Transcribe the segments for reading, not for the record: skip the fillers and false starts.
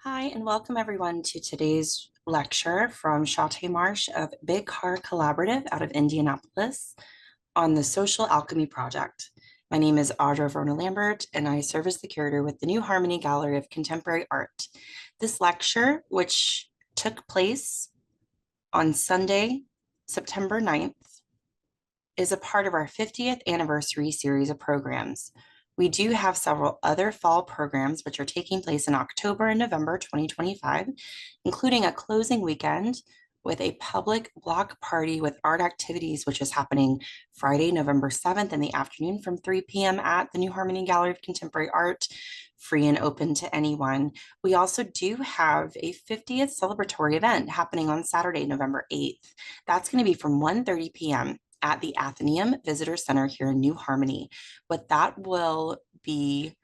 Hi, and welcome everyone to today's lecture from Shauta Marsh of Big Car Collaborative out of Indianapolis on the Social Alchemy Project. My name is Audra Verna Lambert, and I serve as the curator with the New Harmony Gallery of Contemporary Art. This lecture, which took place on Sunday, September 9th, is a part of our 50th anniversary series of programs. We do have several other fall programs which are taking place in October and November 2025, including a closing weekend with a public block party with art activities, which is happening Friday, November 7th in the afternoon from 3 p.m. at the New Harmony Gallery of Contemporary Art, free and open to anyone. We also do have a 50th celebratory event happening on Saturday, November 8th. That's going to be from 1:30 p.m. at the Athenaeum Visitor Center here in New Harmony. What that will be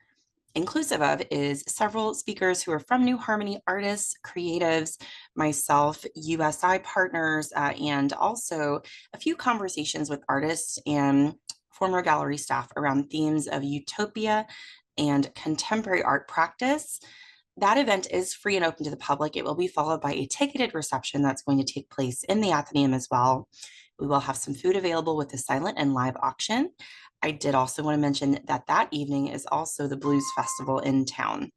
inclusive of is several speakers who are from New Harmony, artists, creatives, myself, USI partners, and also a few conversations with artists and former gallery staff around themes of utopia and contemporary art practice. That event is free and open to the public. It will be followed by a ticketed reception that's going to take place in the Athenaeum as well. We will have some food available with a silent and live auction. I did also want to mention that that evening is also the Blues Festival in town.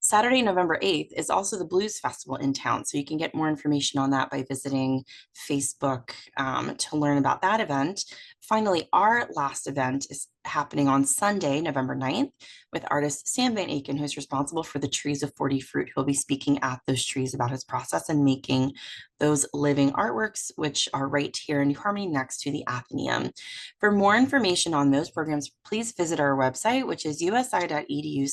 Saturday, November 8th is also the Blues Festival in town. So you can get more information on that by visiting Facebook to learn about that event. Finally, our last event is happening on Sunday, November 9th, with artist Sam Van Aken, who's responsible for the Trees of 40 Fruit. He'll be speaking at those trees about his process and making those living artworks, which are right here in New Harmony next to the Athenaeum. For more information on those programs, please visit our website, which is usi.edu/nh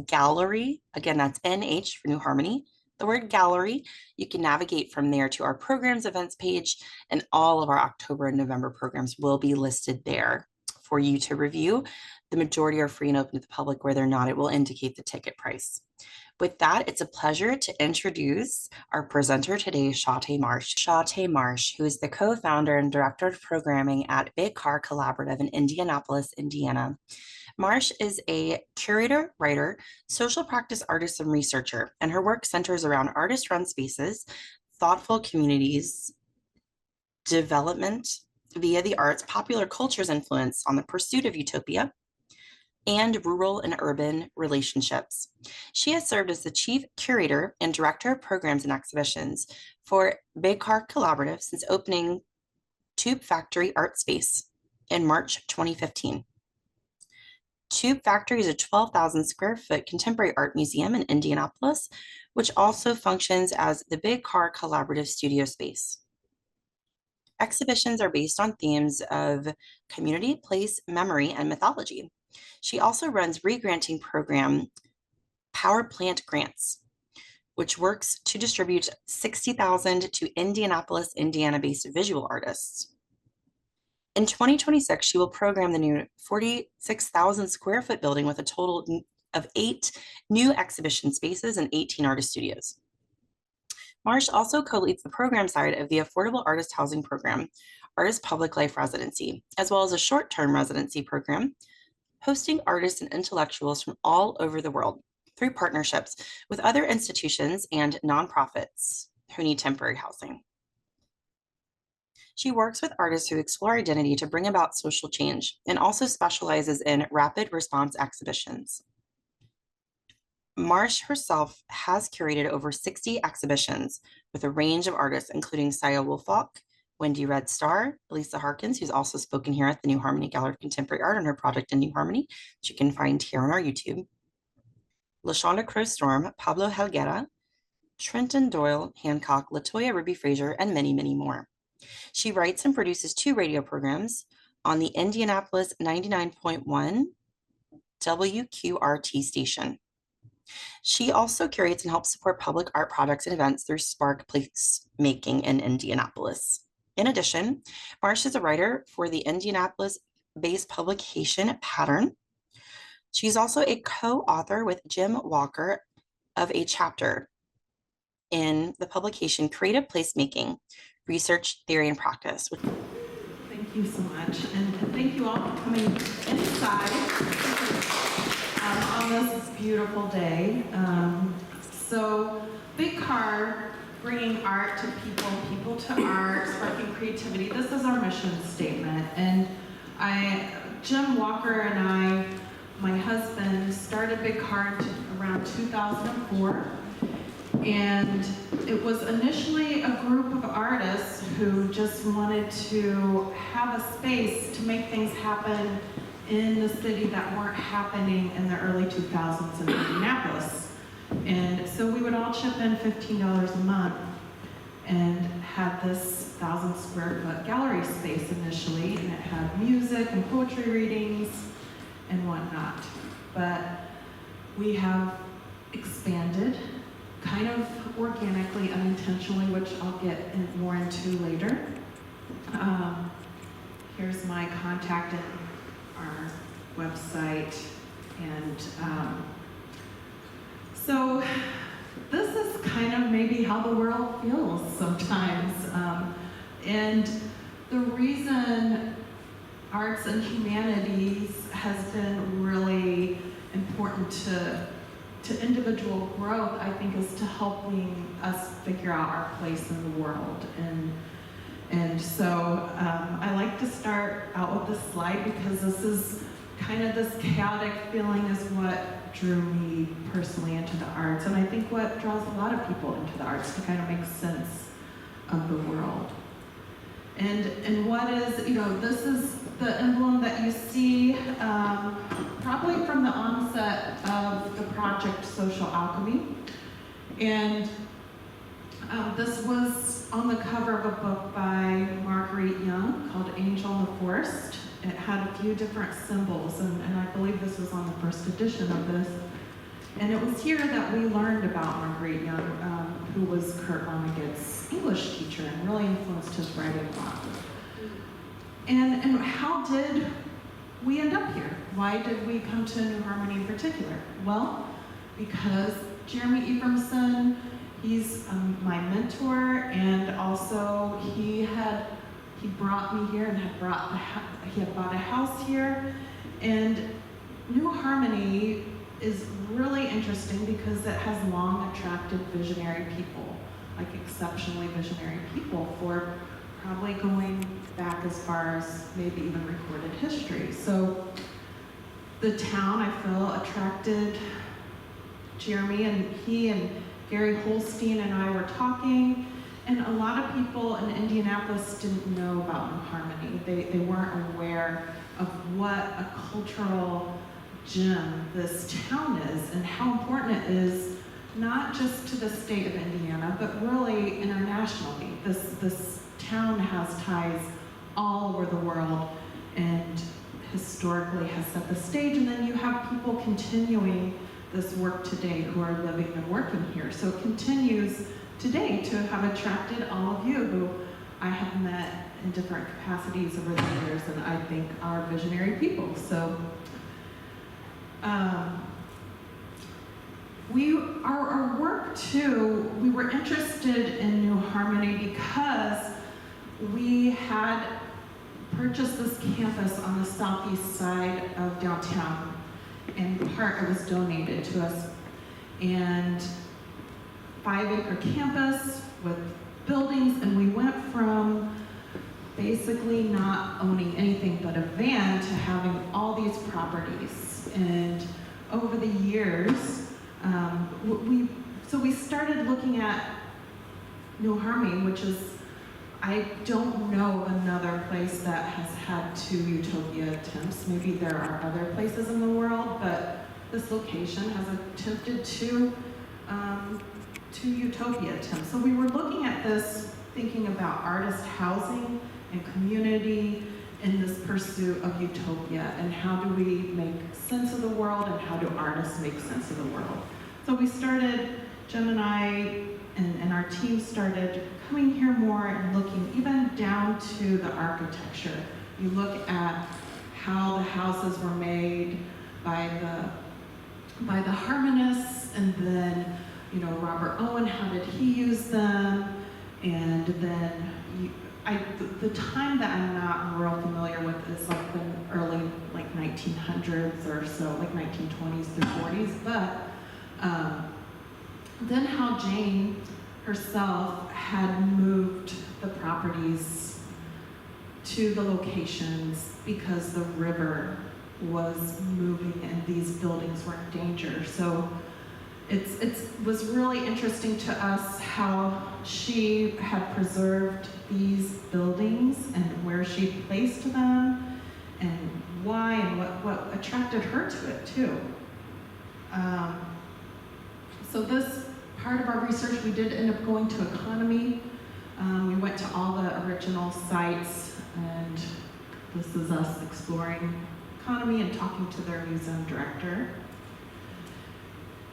gallery. Again, that's NH for New Harmony. The word gallery, you can navigate from there to our programs events page, and all of our October and November programs will be listed there for you to review. The majority are free and open to the public. Where they're not, it will indicate the ticket price. With that, it's a pleasure to introduce our presenter today, Shauta Marsh. Shauta Marsh, who is the co-founder and director of programming at Big Car Collaborative in Indianapolis, Indiana. Marsh is a curator, writer, social practice artist, and researcher, and her work centers around artist-run spaces, thoughtful communities, development via the arts, popular culture's influence on the pursuit of utopia, and rural and urban relationships. She has served as the chief curator and director of programs and exhibitions for Big Car Collaborative since opening Tube Factory Artspace in March 2015. Tube Factory is a 12,000 square foot contemporary art museum in Indianapolis, which also functions as the Big Car Collaborative studio space. Exhibitions are based on themes of community, place, memory, and mythology. She also runs re-granting program Power Plant Grants, which works to distribute 60,000 to Indianapolis, Indiana-based visual artists. In 2026, she will program the new 46,000 square foot building with a total of 8 new exhibition spaces and 18 artist studios. Marsh also co-leads the program side of the Affordable Artist Housing Program, Artist Public Life Residency, as well as a short-term residency program, hosting artists and intellectuals from all over the world through partnerships with other institutions and nonprofits who need temporary housing. She works with artists who explore identity to bring about social change and also specializes in rapid response exhibitions. Marsh herself has curated over 60 exhibitions with a range of artists, including Saya Woolfolk, Wendy Red Star, Elisa Harkins, who's also spoken here at the New Harmony Gallery of Contemporary Art on her project in New Harmony, which you can find here on our YouTube. LaShonda Crow Storm, Pablo Helguera, Trenton Doyle Hancock, Latoya Ruby Fraser, and many, many more. She writes and produces 2 radio programs on the Indianapolis 99.1 WQRT station. She also curates and helps support public art projects and events through Spark Placemaking in Indianapolis. In addition, Marsh is a writer for the Indianapolis-based publication Pattern. She's also a co-author with Jim Walker of a chapter in the publication Creative Placemaking, Research, Theory, and Practice. Thank Thank you so much, and thank you all for coming inside on this beautiful day. So, Big Car, bringing art to people, people to art, sparking creativity. This is our mission statement, and Jim Walker and I, my husband, started Big Car around 2004. And it was initially a group of artists who just wanted to have a space to make things happen in the city that weren't happening in the early 2000s in Indianapolis. And so we would all chip in $15 a month and had this 1,000 square foot gallery space initially, and it had music and poetry readings and whatnot. But we have expanded kind of organically, unintentionally, which I'll get more into later. Here's my contact and our website. And so this is kind of maybe how the world feels sometimes. And the reason arts and humanities has been really important to individual growth, I think, is to helping us figure out our place in the world. And so I like to start out with this slide because this is kind of this chaotic feeling is what drew me personally into the arts, and I think what draws a lot of people into the arts, to kind of make sense of the world. And what is, this is the emblem that you see probably from the onset of the project Social Alchemy. And this was on the cover of a book by Marguerite Young called Angel in the Forest. It had a few different symbols, and I believe this was on the first edition of this. And it was here that we learned about Marguerite Young, who was Kurt Vonnegut's English teacher and really influenced his writing a lot. And how did we end up here? Why did we come to New Harmony in particular? Well, because Jeremy Abramson, he's my mentor, and also he brought me here and he had bought a house here. And New Harmony is really interesting because it has long attracted visionary people, like exceptionally visionary people, for probably going back as far as maybe even recorded history. So the town, I feel, attracted Jeremy, and he and Gary Holstein and I were talking, and a lot of people in Indianapolis didn't know about New Harmony. They weren't aware of what a cultural gem this town is and how important it is, not just to the state of Indiana, but really internationally. This town has ties all over the world and historically has set the stage, and then you have people continuing this work today who are living and working here. So it continues today to have attracted all of you who I have met in different capacities over the years, and I think are visionary people. So our work too, we were interested in New Harmony because we had purchased this campus on the southeast side of downtown. In part, it was donated to us. And 5-acre campus with buildings, and we went from basically not owning anything but a van to having all these properties. And over the years, we started looking at New Harmony, which is, I don't know of another place that has had 2 utopia attempts. Maybe there are other places in the world, but this location has attempted 2 utopia attempts. So we were looking at this, thinking about artist housing and community in this pursuit of utopia, and how do we make sense of the world, and how do artists make sense of the world. So we started, Jim and I and our team started coming here more and looking even down to the architecture. You look at how the houses were made by the harmonists, and then, Robert Owen, how did he use them? And then the time that I'm not real familiar with is like the early 1900s or so, like 1920s through 40s. But then how Jane herself had moved the properties to the locations because the river was moving and these buildings were in danger. So it was really interesting to us how she had preserved these buildings and where she placed them and why and what attracted her to it too. So this part of our research, we did end up going to economy. We went to all the original sites, and this is us exploring economy and talking to their museum director.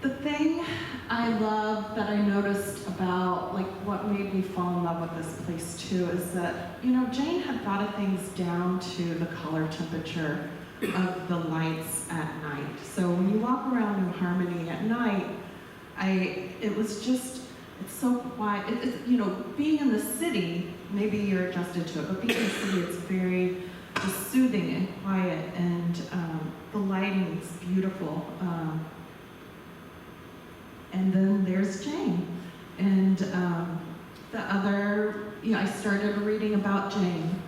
The thing I love that I noticed about what made me fall in love with this place too is that, Jane had thought of things down to the color temperature of the lights at night. So when you walk around New Harmony at night, it's so quiet. Being in the city, maybe you're adjusted to it, but being in the city, it's very just soothing and quiet, and the lighting is beautiful. And then there's Jane. And I started reading about Jane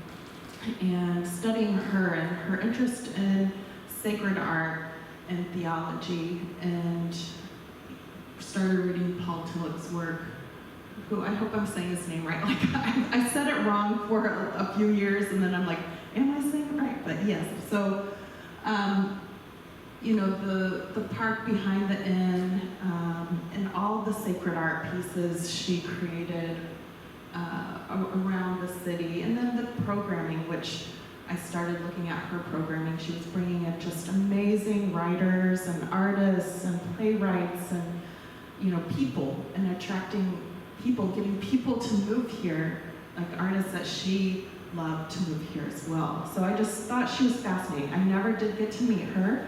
and studying her and her interest in sacred art and theology, and started reading Paul Tillich's work, who I hope I'm saying his name right. I said it wrong for a few years, and then I'm like, am I saying it right? But yes. So, the park behind the inn, and all the sacred art pieces she created around the city, and then the programming, which I started looking at her programming. She was bringing in just amazing writers and artists and playwrights and people, and attracting people, getting people to move here, like artists that she loved to move here as well. So I just thought she was fascinating. I never did get to meet her,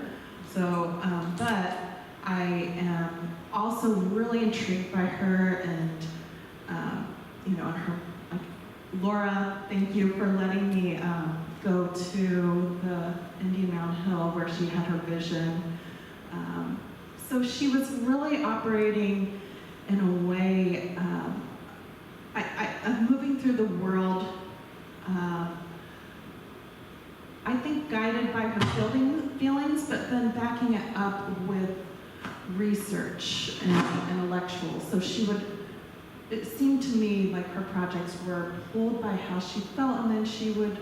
so but I am also really intrigued by her, and and her. Laura, thank you for letting me go to the Indian Mound Hill where she had her vision. So she was really operating in a way, moving through the world, I think guided by her feelings, but then backing it up with research and intellectuals. So it seemed to me like her projects were pulled by how she felt, and then she would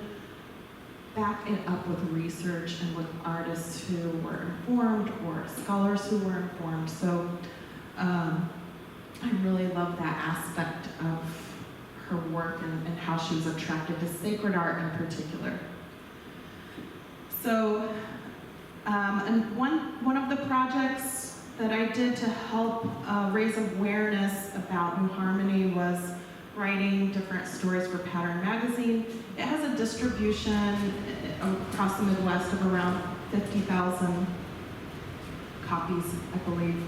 back it up with research and with artists who were informed or scholars who were informed. So I really love that aspect of her work and how she was attracted to sacred art in particular. So, and one of the projects that I did to help raise awareness about New Harmony was writing different stories for Pattern Magazine. It has a distribution across the Midwest of around 50,000 copies, I believe.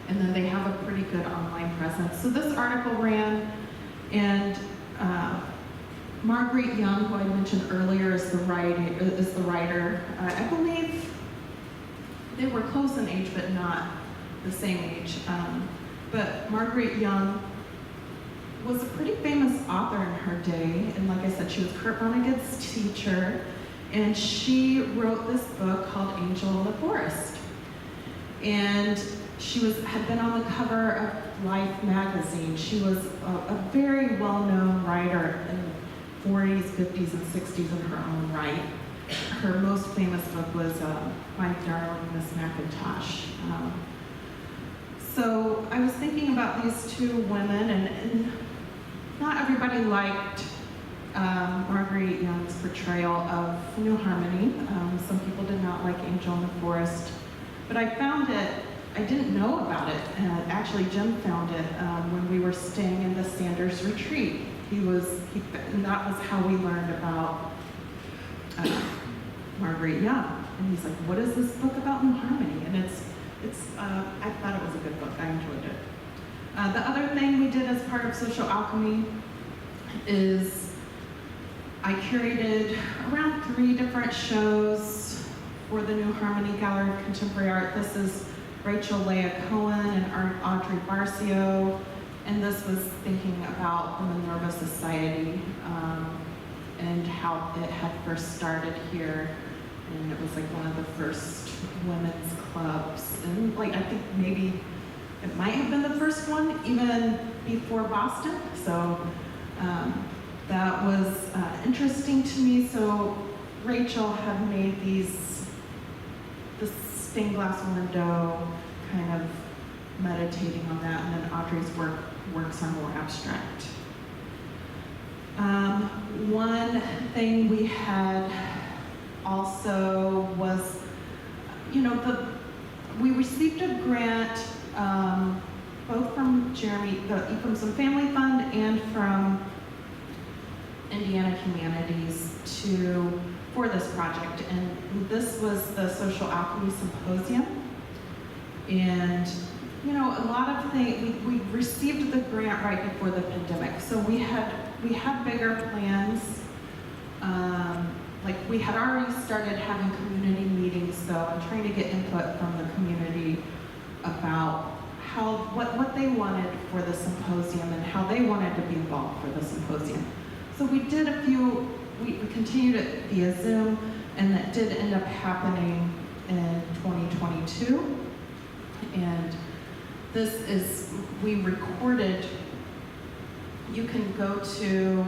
And then they have a pretty good online presence. So this article ran, and Marguerite Young, who I mentioned earlier, is the writer. I believe they were close in age, but not the same age. But Marguerite Young was a pretty famous author in her day, and like I said, she was Kurt Vonnegut's teacher, and she wrote this book called Angel in the Forest. And she had been on the cover of Life magazine. She was a very well-known writer in the 40s, 50s, and 60s in her own right. Her most famous book was My Darling Miss Mackintosh. So I was thinking about these two women, and not everybody liked Marguerite Young's portrayal of New Harmony. Some people did not like Angel in the Forest, but I found it, I didn't know about it. Actually, Jim found it when we were staying in the Sanders retreat. And that was how we learned about Marguerite Young. And he's like, what is this book about New Harmony? And I thought it was a good book. I enjoyed it. The other thing we did as part of Social Alchemy is I curated around 3 different shows for the New Harmony Gallery of Contemporary Art. This is Rachel Leah Cohen and Audrey Barcio, and this was thinking about the Minerva Society and how it had first started here, and it was like one of the first women's clubs, and like I think maybe it might have been the first one even before Boston. So that was interesting to me. So Rachel had made this stained glass window, kind of meditating on that, and then Audrey's works are more abstract. One thing we had also was, we received a grant both from Jeremy, from some family fund and from Indiana Humanities for this project, and this was the Social Alchemy Symposium. And a lot of things, we received the grant right before the pandemic, so we had bigger plans. Like we had already started having community meetings, so I'm trying to get input from the community about what they wanted for the symposium and how they wanted to be involved for the symposium. So we did we continued it via Zoom, and that did end up happening in 2022. And we recorded, you can go to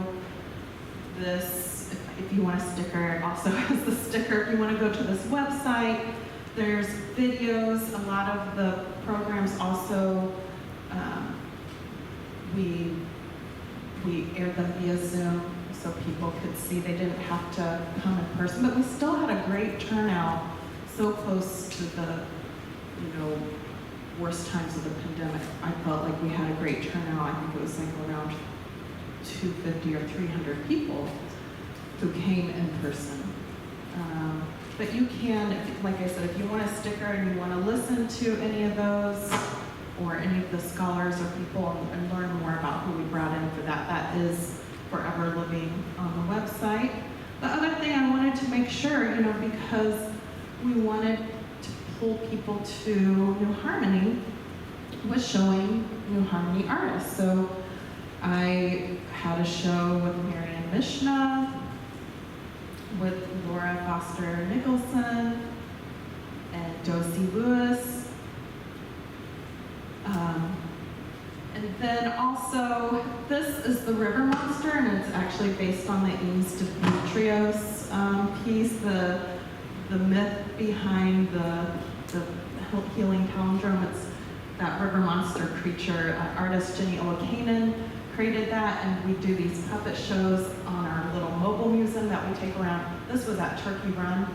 this, if you want a sticker, it also has the sticker. If you want to go to this website, there's videos. A lot of the programs also, we aired them via Zoom so people could see. They didn't have to come in person, but we still had a great turnout, so close to the, worst times of the pandemic. I felt like we had a great turnout. I think it was like around 250 or 300 people who came in person. But you can, like I said, if you want a sticker and you want to listen to any of those or any of the scholars or people and learn more about who we brought in for that is forever living on the website. The other thing I wanted to make sure, because we wanted to pull people to New Harmony, was showing New Harmony artists. So I had a show with Marianne Mishna, with Laura Foster Nicholson, and Docey Lewis. And then also, this is the River Monster, and it's actually based on the Ames Demetrios piece, the myth behind the healing palindrome. It's that river monster creature. Artist Jenny Olakainen created that, and we do these puppet shows on our little mobile museum that we take around. This was at Turkey Run.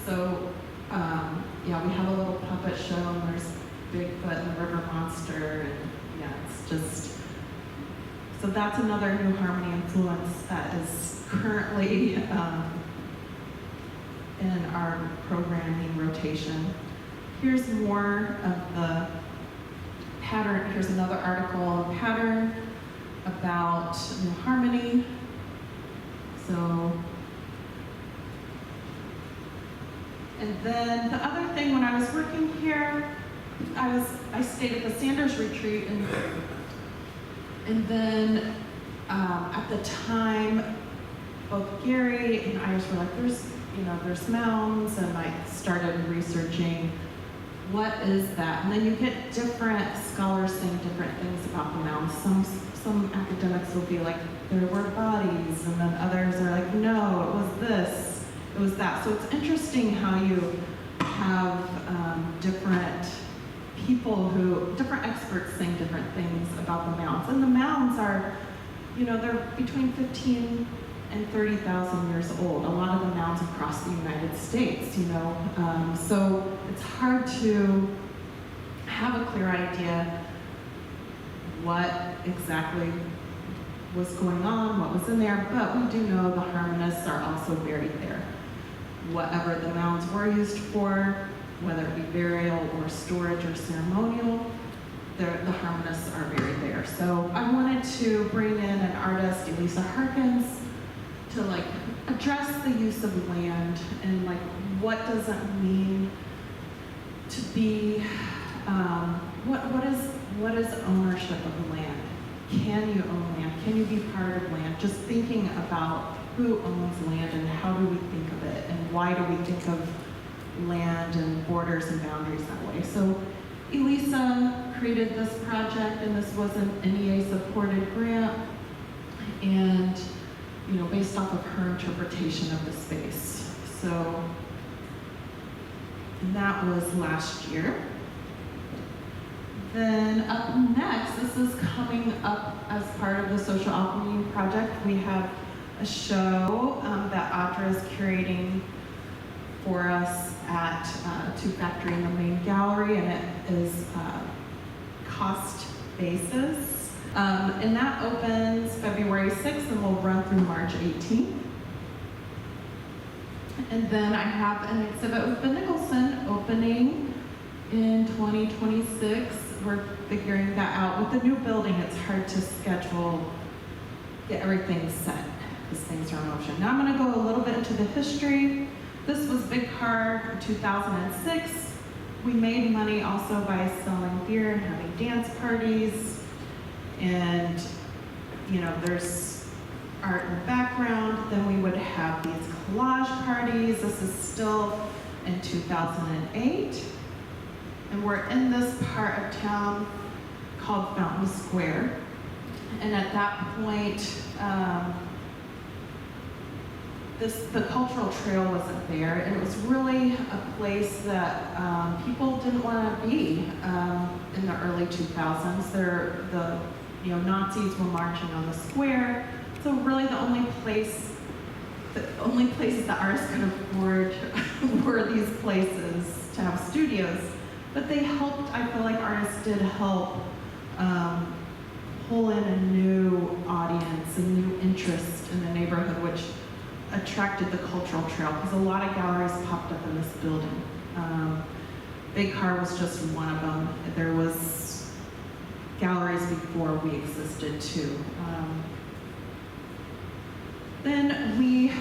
So yeah, we have a little puppet show, and there's Bigfoot and the river monster, and yeah, it's just, so that's another New Harmony influence that is currently in our programming rotation. Here's more of the pattern. Here's another article, pattern about New Harmony. So, and then the other thing, when I was working here, I stayed at the Sanders Retreat, and then at the time, both Gary and Iris were like, there's mounds, and I started researching what is that, and then you get different scholars saying different things about the mounds. Some academics will be like, there were bodies, and then others are like, no, it was this, it was that. So it's interesting how you have different people different experts saying different things about the mounds. And the mounds are, they're between 15 and 30,000 years old. A lot of the mounds across the United States, so it's hard to have a clear idea what exactly was going on, what was in there, but we do know the harmonists are also buried there. Whatever the mounds were used for, whether it be burial or storage or ceremonial, the harmonists are buried there. So I wanted to bring in an artist, Elisa Harkins, to to like address the use of land and like what does it mean to be, what is ownership of land? Can you own land? Can you be part of land? Just thinking about who owns land and how do we think of it and why do we think of land and borders and boundaries that way. So Elisa created this project, and this was an NEA-supported grant, and based off of her interpretation of the space. So and that was last year. Then up next, this is coming up as part of the Social Alchemy Project. We have a show that Audra is curating for us at Tube Factory in the main gallery, and it is cost basis. And that opens February 6th and will run through March 18th. And then I have an exhibit with Ben Nicholson opening in 2026. We're figuring that out. With the new building, it's hard to schedule, get everything set, because things are in motion. Now I'm going to go a little bit into the history. This was Big Car in 2006. We made money also by selling beer and having dance parties. And, there's art in the background. Then we would have these collage parties. This is still in 2008. And we're in this part of town called Fountain Square. And at that point, the cultural trail wasn't there, and it was really a place that people didn't want to be in the early 2000s. The Nazis were marching on the square, so really the only places that artists could afford were these places to have studios. But they helped. I feel like artists did help pull in a new audience, a new interest in the neighborhood, which attracted the cultural trail, because a lot of galleries popped up in this building. Big Car was just one of them. There was galleries before we existed too. Then we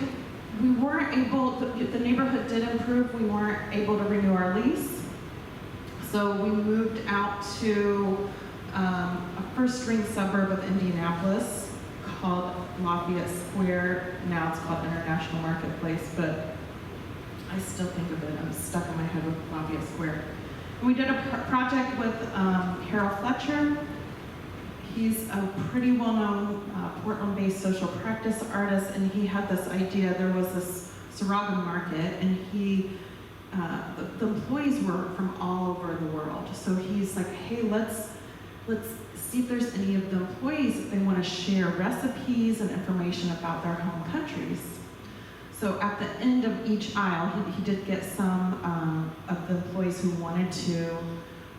weren't able, the neighborhood did improve, we weren't able to renew our lease. So we moved out to a first-ring suburb of Indianapolis called Lafayette Square. Now it's called International Marketplace, but I still think of it. I'm stuck in my head with Lafayette Square. And we did a project with Harold Fletcher. He's a pretty well-known Portland-based social practice artist, and he had this idea. There was this Saraga market, and the employees were from all over the world. So he's like, hey, let's see if there's any of the employees that they want to share recipes and information about their home countries. So at the end of each aisle, he did get some of the employees who wanted to,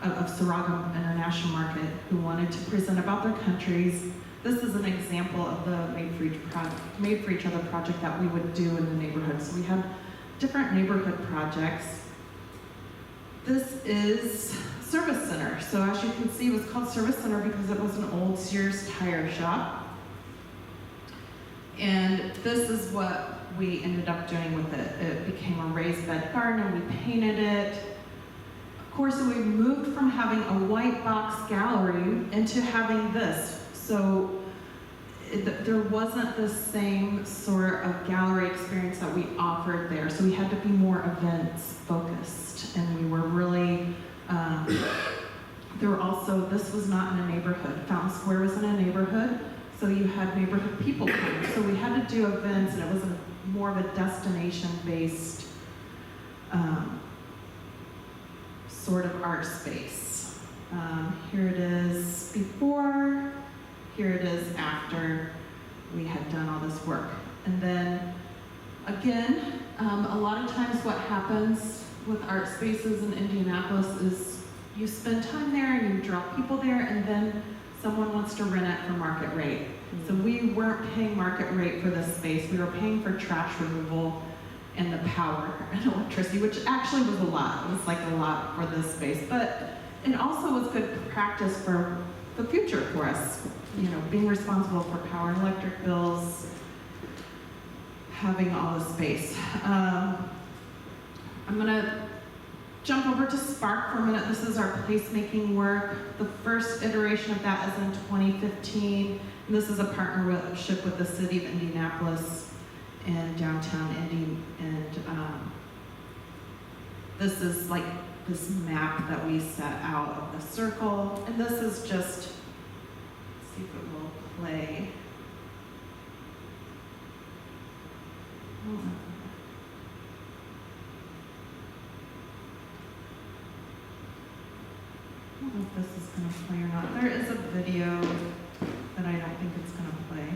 of Saraga International Market, who wanted to present about their countries. This is an example of the Made for Each Other project that we would do in the neighborhood. So we had different neighborhood projects. This is Service Center. So as you can see, it was called Service Center because it was an old Sears tire shop. And this is what we ended up doing with it. It became a raised bed garden, and we painted it. Of course, we moved from having a white box gallery into having this. So there wasn't the same sort of gallery experience that we offered there. So we had to be more events focused, and we were really, there were also, this was not in a neighborhood. Fountain Square was in a neighborhood, so you had neighborhood people come. So we had to do events, and it was more of a destination-based sort of art space. Here it is before, here it is after we had done all this work. And then, again, a lot of times what happens with art spaces in Indianapolis is you spend time there and you draw people there, and then someone wants to rent it for market rate. So we weren't paying market rate for this space. We were paying for trash removal and the power and electricity, which actually was a lot. It was like a lot for this space, but it also was good practice for the future for us. You know, being responsible for power and electric bills. having all the space. I'm gonna jump over to Spark for a minute. This is our placemaking work. The first iteration of that is in 2015. And this is a partnership with the city of Indianapolis and downtown Indy. And this is like this map that we set out of the circle. And this is just, let's see if it will play. I don't know if this is going to play or not. There is a video that I don't think it's going to play.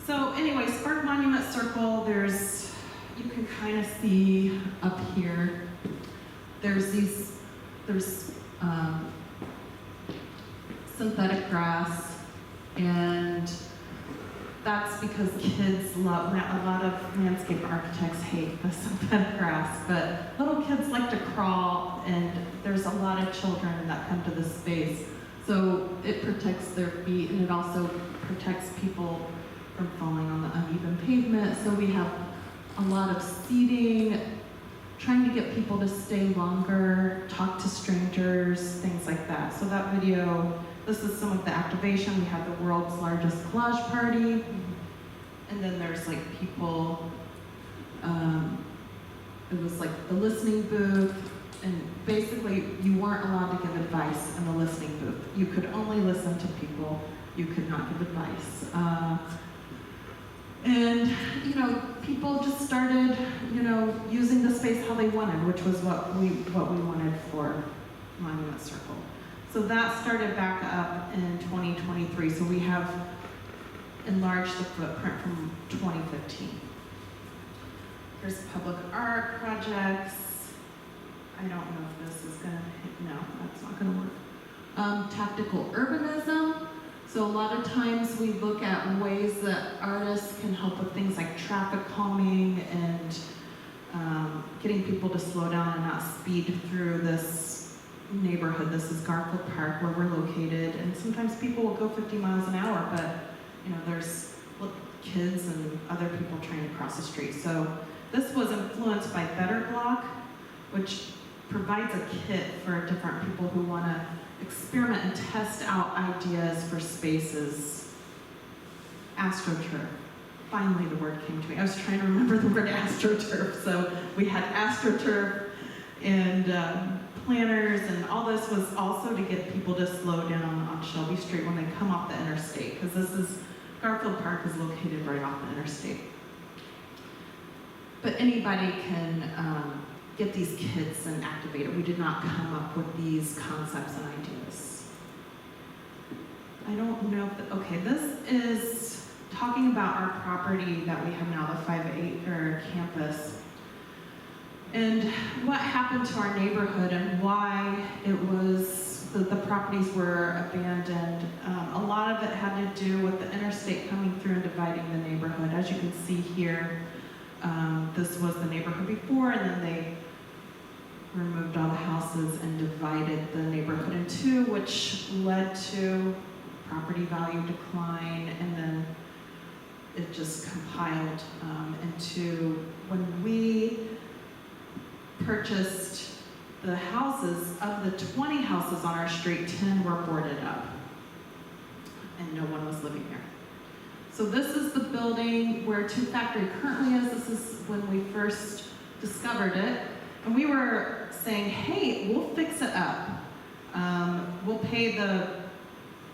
So anyway, Spark Monument Circle, you can kind of see up here, there's synthetic grass, and that's because kids love, a lot of landscape architects hate the synthetic grass, but little kids like to crawl, and there's a lot of children that come to this space. So it protects their feet, and it also protects people from falling on the uneven pavement. So we have a lot of seating, trying to get people to stay longer, talk to strangers, things like that. So that video, this is some of the activation. We have the world's largest collage party. And then there's like people, it was like the listening booth. And basically you weren't allowed to give advice in the listening booth. You could only listen to people. You could not give advice. And, people just started, using the space how they wanted, which was what we wanted for Monument Circle. So that started back up in 2023. So we have enlarged the footprint from 2015. There's public art projects. I don't know if this is gonna hit, no, that's not gonna work. Tactical urbanism. So a lot of times we look at ways that artists can help with things like traffic calming and getting people to slow down and not speed through this neighborhood. This is Garfield Park where we're located, and sometimes people will go 50 miles an hour, but there's kids and other people trying to cross the street. So this was influenced by Better Block, which provides a kit for different people who want to experiment and test out ideas for spaces. AstroTurf. Finally, the word came to me. I was trying to remember the word AstroTurf. So we had AstroTurf and planners, and all this was also to get people to slow down on Shelby Street when they come off the interstate, because Garfield Park is located right off the interstate. But anybody can get these kits and activate it. We did not come up with these concepts and ideas. I don't know if, okay, this is talking about our property that we have now, the 5-acre campus. And what happened to our neighborhood and why it was, the properties were abandoned. A lot of it had to do with the interstate coming through and dividing the neighborhood. As you can see here, this was the neighborhood before, and then they removed all the houses and divided the neighborhood in two, which led to property value decline, and then it just compiled into, when we purchased the houses, of the 20 houses on our street, 10 were boarded up, and no one was living there. So this is the building where Tube Factory currently is. This is when we first discovered it. And we were saying, hey, we'll fix it up. We'll pay the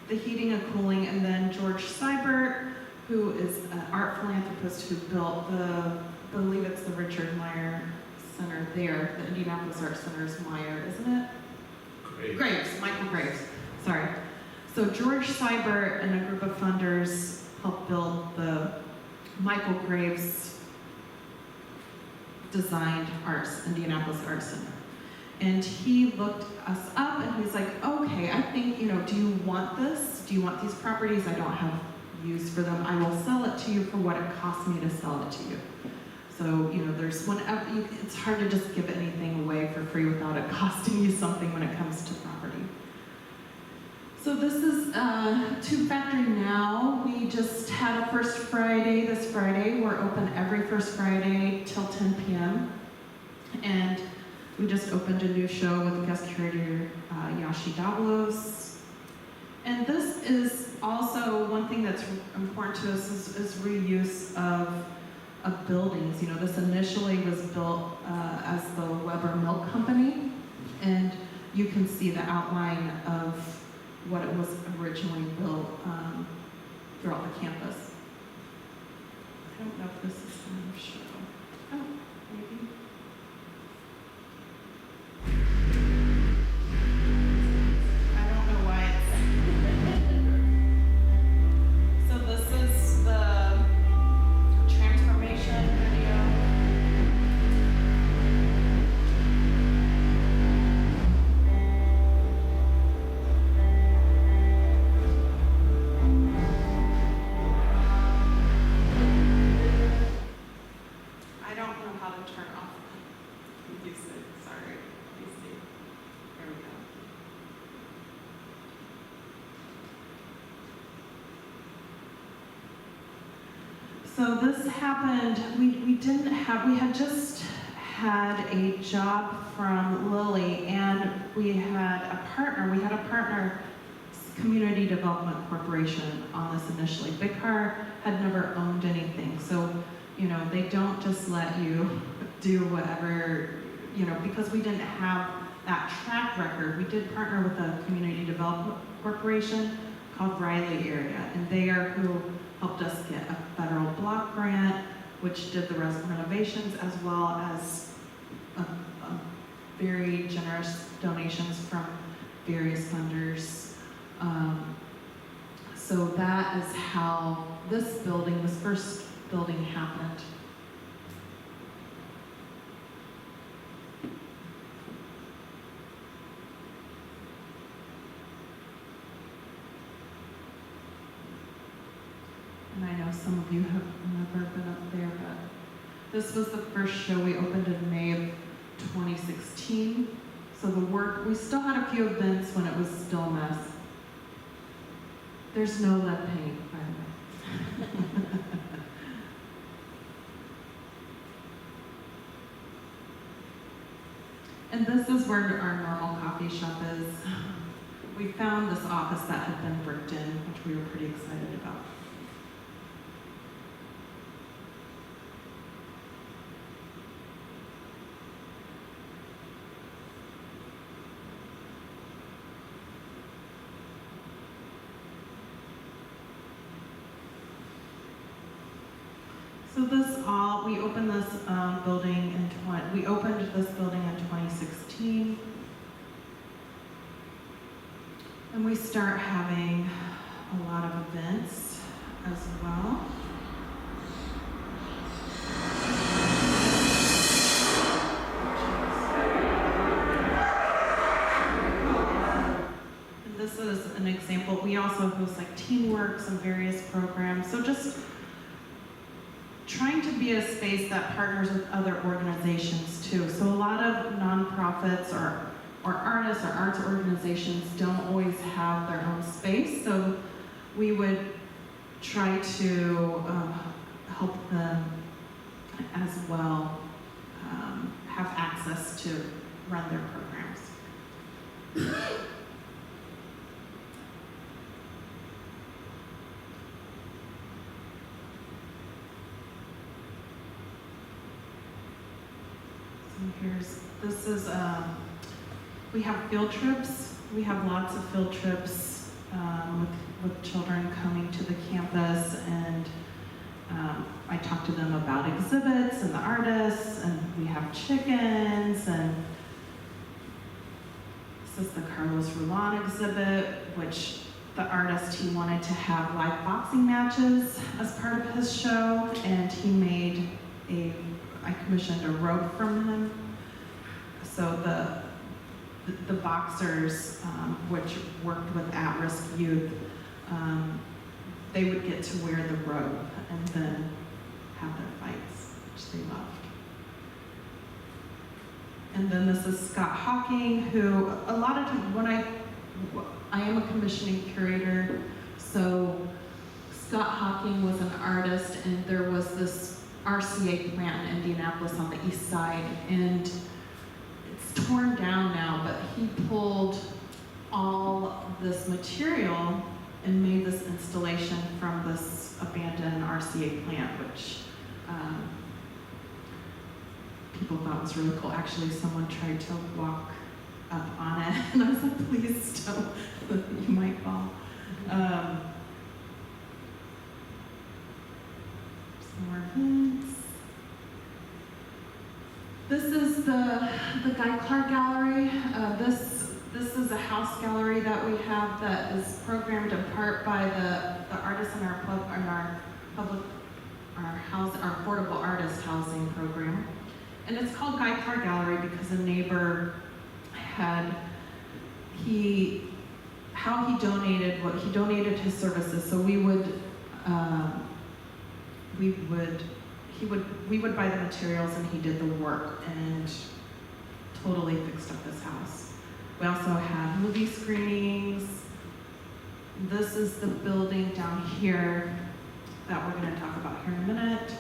heating and cooling. And then George Seibert, who is an art philanthropist who built I believe it's the Richard Meyer Center there. The Indianapolis Art Center is Meyer, isn't it? Graves, Michael Graves, sorry. So George Seibert and a group of funders helped build the Michael Graves designed Indianapolis Art Center. And he looked us up and he's like, okay, I think, do you want this? Do you want these properties? I don't have use for them. I will sell it to you for what it costs me to sell it to you. So, there's it's hard to just give anything away for free without it costing you something when it comes to property. So this is Tube Factory now. We just had a first Friday this Friday. We're open every first Friday till 10 p.m. And we just opened a new show with guest curator Yashi Davlos. And this is also one thing that's important to us is reuse of buildings. You know, this initially was built as the Weber Milk Company, and you can see the outline of what it was originally built throughout the campus. I don't know if this is going to show. Oh, maybe. I don't know why it's. So this is the transformation video. I don't know how to turn off music. Sorry. Let me see. There we go. So this happened, we had just had a job from Lilly, and we had a partner, Community Development Corporation, on this initially. Big Car had never owned anything, so, you know, they don't just let you do whatever, you know, because we didn't have that track record. We did partner with a Community Development Corporation called Riley Area, and they are who helped us get a federal block grant, which did the renovations, as well as a very generous donations from various funders. So that is how this first building happened. And I know some of you have never been up there, but this was the first show we opened in May of 2016. So we still had a few events when it was still a mess. There's no lead paint, by the way. And this is where our normal coffee shop is. We found this office that had been bricked in, which we were pretty excited about. So we opened this building in 2016, and we start having a lot of events as well. And this is an example. We also host like Teamworks and various programs. So just trying to be a space that partners with other organizations too. So a lot of nonprofits or artists or arts organizations don't always have their own space. So we would try to help them as well have access to run their programs. We have field trips. We have lots of field trips with children coming to the campus, and I talk to them about exhibits and the artists, and we have chickens, and this is the Carlos Rulan exhibit, which the artist, he wanted to have live boxing matches as part of his show, and he made I commissioned a robe from him. So the boxers, which worked with at-risk youth, they would get to wear the robe and then have their fights, which they loved. And then this is Scott Hawking, who a lot of times when I am a commissioning curator, so Scott Hawking was an artist, and there was this RCA plant in Indianapolis on the east side, and it's torn down now, but he pulled all this material and made this installation from this abandoned RCA plant, which people thought was really cool. Actually, someone tried to walk up on it, and I was like, please don't, you might fall. Some more hints. This is the Guy Clark Gallery. This is a house gallery that we have that is programmed in part by the artists in our affordable artist housing program. And it's called Guy Clark Gallery because a neighbor had, he donated his services. So we would buy the materials and he did the work and totally fixed up this house. We also have movie screenings. This is the building down here that we're going to talk about here in a minute.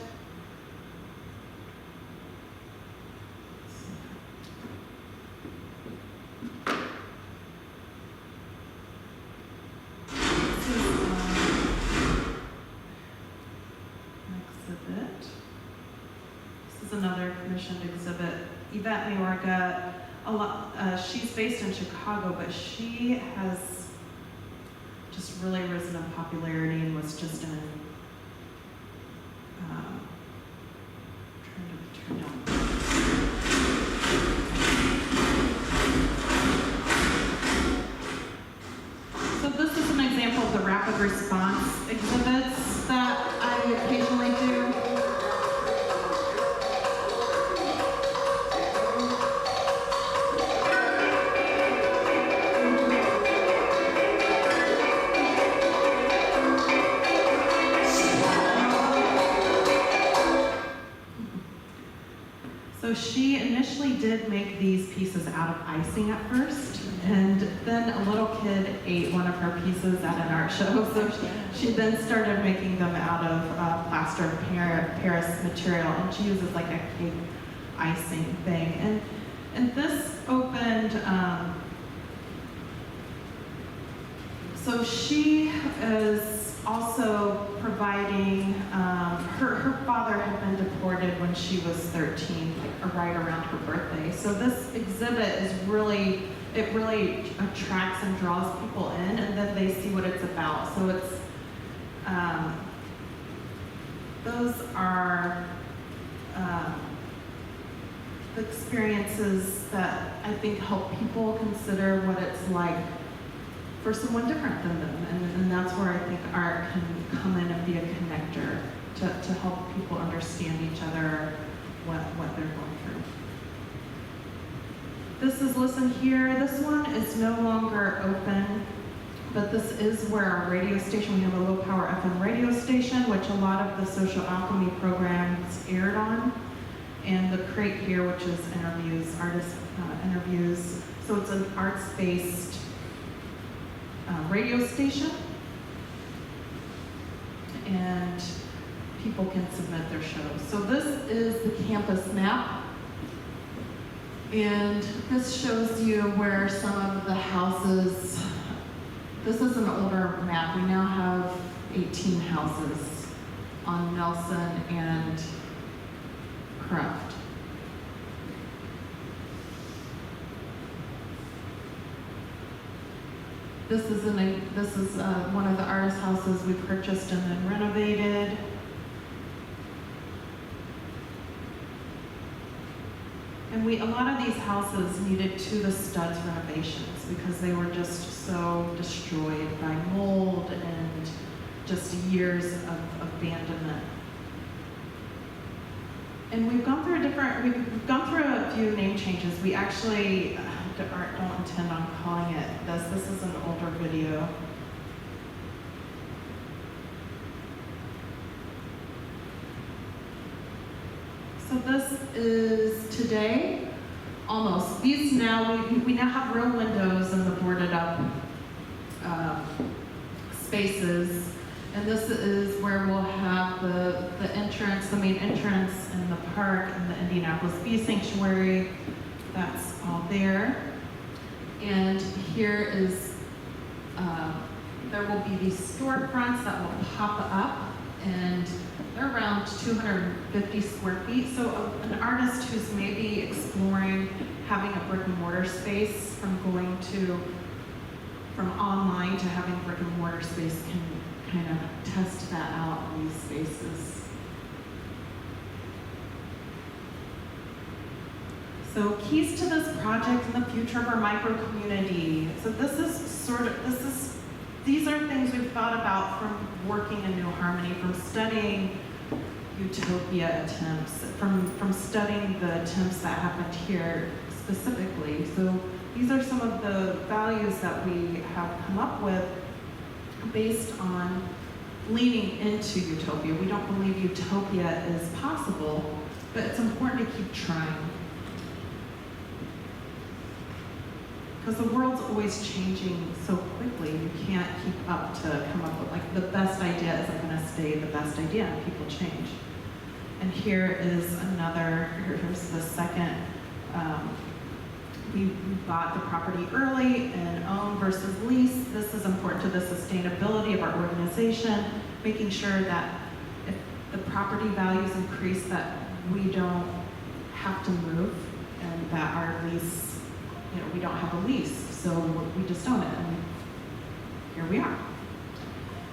Another commissioned exhibit. Yvette Mayorga, she's based in Chicago, but she has just really risen in popularity and was just in, trying to turn down. So this is an example of the rapid response exhibits that I occasionally do. So she initially did make these pieces out of icing at first, and then a little kid ate one of her pieces at an art show, so she then started making them out of plaster of Paris material, and she uses like a cake icing thing. And this opened, so she is also providing, her father had been deported when she was 13, like right around her birthday. So this exhibit is really, it really attracts and draws people in, and then they see what it's about. So it's, those are the experiences that I think help people consider what it's like for someone different than them. And that's where I think art can come in and be a connector to help people understand each other, what they're going through. This is Listen Here. This one is no longer open, but this is where our radio station, we have a low power FM radio station, which a lot of the Social Alchemy programs aired on. And the crate here, which is interviews, artist interviews. So it's an arts-based radio station, and people can submit their shows. So this is the campus map, and this shows you where some of the houses, this is an older map. We now have 18 houses on Nelson and Craft. This is one of the artist houses we purchased and then renovated. And a lot of these houses needed to the studs renovations because they were just so destroyed by mold and just years of abandonment. And we've gone through a few name changes. We actually don't intend on calling it this. This is an older video. So this is today, almost. These now, we now have real windows in the boarded up spaces. And this is where we'll have the entrance, the main entrance, and the park, and the Indianapolis-based sanctuary. That's all there. And here is, there will be these storefronts that will pop up, and they're around 250 square feet. So an artist who's maybe exploring having a brick and mortar space from online to having brick and mortar space can kind of test that out in these spaces. So keys to this project and the future of our micro community. So these are things we've thought about from working in New Harmony, from studying utopia attempts, from studying the attempts that happened here specifically. So these are some of the values that we have come up with based on leaning into utopia. We don't believe utopia is possible, but it's important to keep trying. Because the world's always changing so quickly, you can't keep up to come up with, like, the best idea isn't going to stay the best idea, and people change. And here's the second. We bought the property early and own versus lease. This is important to the sustainability of our organization, making sure that if the property values increase, that we don't have to move, and that our lease, we don't have a lease, so we just own it, and here we are.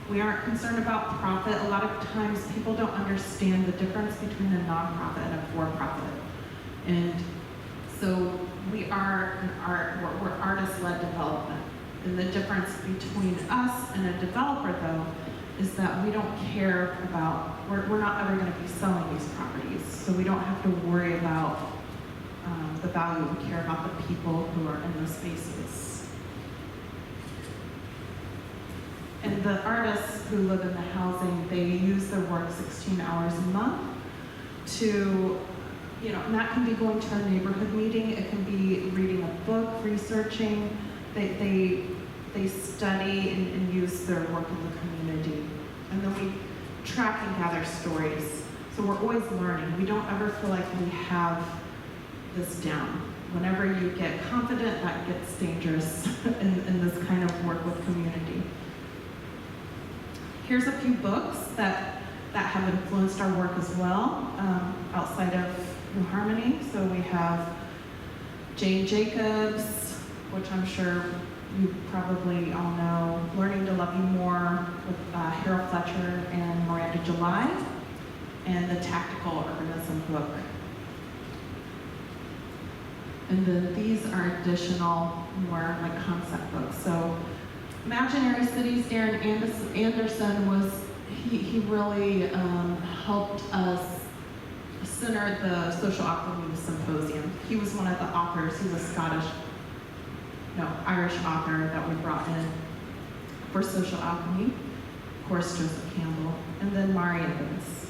We aren't concerned about profit. A lot of times people don't understand the difference between a nonprofit and a for-profit. And so we're artist-led development. And the difference between us and a developer, though, is that we don't care about, we're not ever going to be selling these properties, so we don't have to worry about the value. We care about the people who are in the spaces. And the artists who live in the housing, they use their work 16 hours a month to, and that can be going to a neighborhood meeting, it can be reading a book, researching. They study and use their work in the community. And then we track and gather stories. So we're always learning. We don't ever feel like we have this down. Whenever you get confident, that gets dangerous in this kind of work with community. Here's a few books that have influenced our work as well, outside of New Harmony. So we have Jane Jacobs, which I'm sure you probably all know, Learning to Love You More with Harold Fletcher and Miranda July, and the Tactical Urbanism book. And then these are additional, more like concept books. So Imaginary Cities, Darren Anderson was, he really helped us center the Social Alchemy Symposium. He was one of the authors. He's a Irish author that we brought in for Social Alchemy. Of course, Joseph Campbell, and then Mari Evans.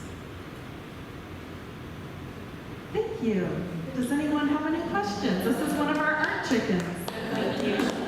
Thank you. Does anyone have any questions? This is one of our art chickens. Thank you.